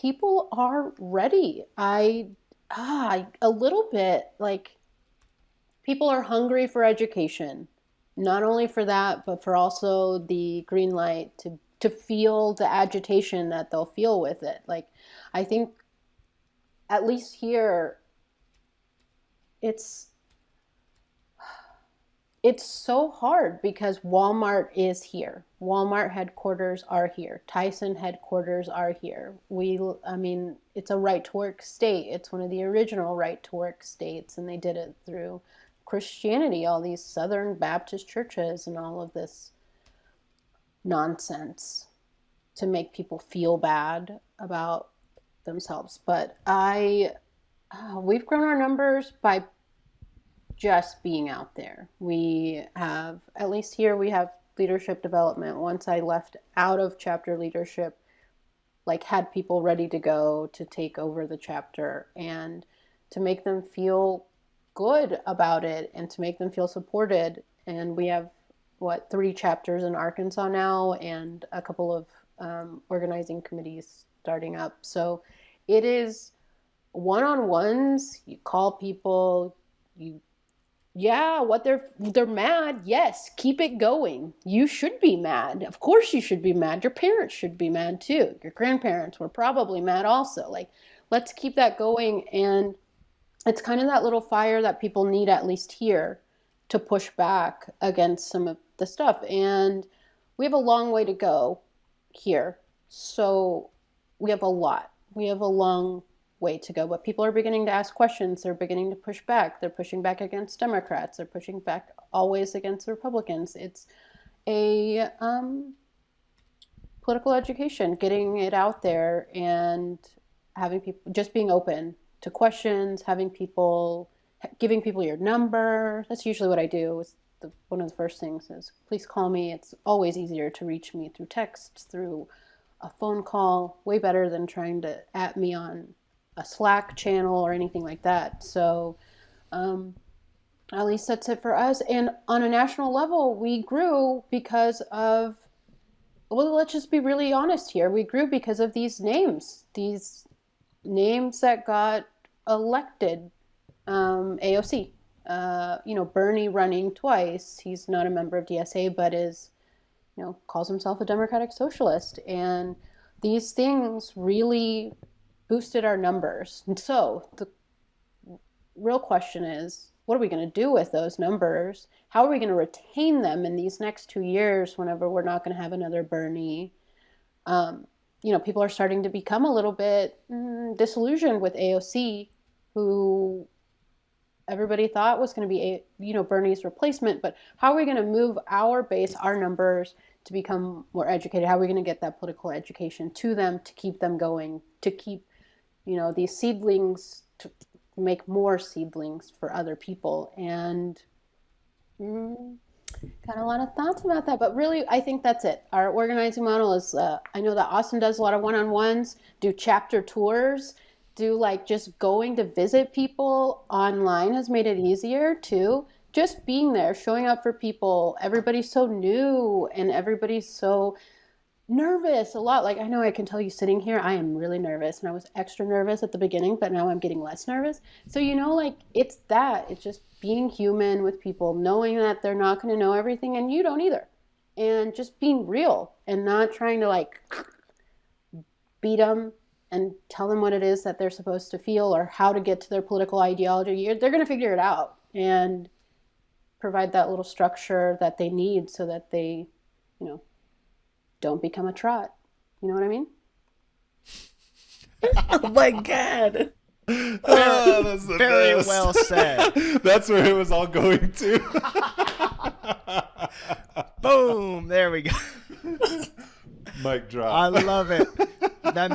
people are ready. A little bit, like, people are hungry for education, not only for that, but for also the green light to feel the agitation that they'll feel with it. Like, I think, at least here, it's so hard because Walmart is here. Walmart headquarters are here. Tyson headquarters are here. It's a right-to-work state. It's one of the original right-to-work states, and they did it through Christianity, all these Southern Baptist churches and all of this nonsense to make people feel bad about themselves. But we've grown our numbers by just being out there. We have, at least here, we have leadership development. Once I left out of chapter leadership, like, had people ready to go to take over the chapter and to make them feel good about it and to make them feel supported. And we have, 3 chapters in Arkansas now, and a couple of organizing committees starting up. So it is one-on-ones. You call people, they're mad. Yes, keep it going. You should be mad. Of course you should be mad. Your parents should be mad too. Your grandparents were probably mad also. Like, let's keep that going. And it's kind of that little fire that people need, at least here, to push back against some of the stuff. And we have a long way to go here. So we have a long way to go, but people are beginning to ask questions. They're beginning to push back. They're pushing back against Democrats. They're pushing back always against Republicans. It's a political education, getting it out there and having people just being open to questions, giving people your number. That's usually what I do. One of the first things is, please call me. It's always easier to reach me through text, through a phone call, way better than trying to at me on a Slack channel or anything like that. So at least that's it for us. And on a national level, we grew because of, let's just be really honest here. We grew because of these names that got elected. AOC, Bernie running twice. He's not a member of DSA, but calls himself a Democratic Socialist. And these things really boosted our numbers. And so the real question is, what are we going to do with those numbers? How are we going to retain them in these next 2 years whenever we're not going to have another Bernie? People are starting to become a little bit disillusioned with AOC, who everybody thought was going to be, Bernie's replacement. But how are we going to move our base, our numbers, to become more educated? How are we going to get that political education to them, to keep them going, to keep, these seedlings, to make more seedlings for other people? And got a lot of thoughts about that. But really, I think that's it. Our organizing model is, I know that Austin does a lot of one-on-ones, do chapter tours, just going to visit people online has made it easier too. Just being there, showing up for people. Everybody's so new and everybody's so nervous a lot. Like, I know I can tell you sitting here, I am really nervous, and I was extra nervous at the beginning, but now I'm getting less nervous. So, it's just being human with people, knowing that they're not going to know everything and you don't either. And just being real and not trying to beat them and tell them what it is that they're supposed to feel or how to get to their political ideology. They're going to figure it out, and provide that little structure that they need so that they, don't become a trot. You know what I mean? Oh my God. That's the Very best. well said. That's where it was all going to. Boom. There we go. Mic drop. I love it. That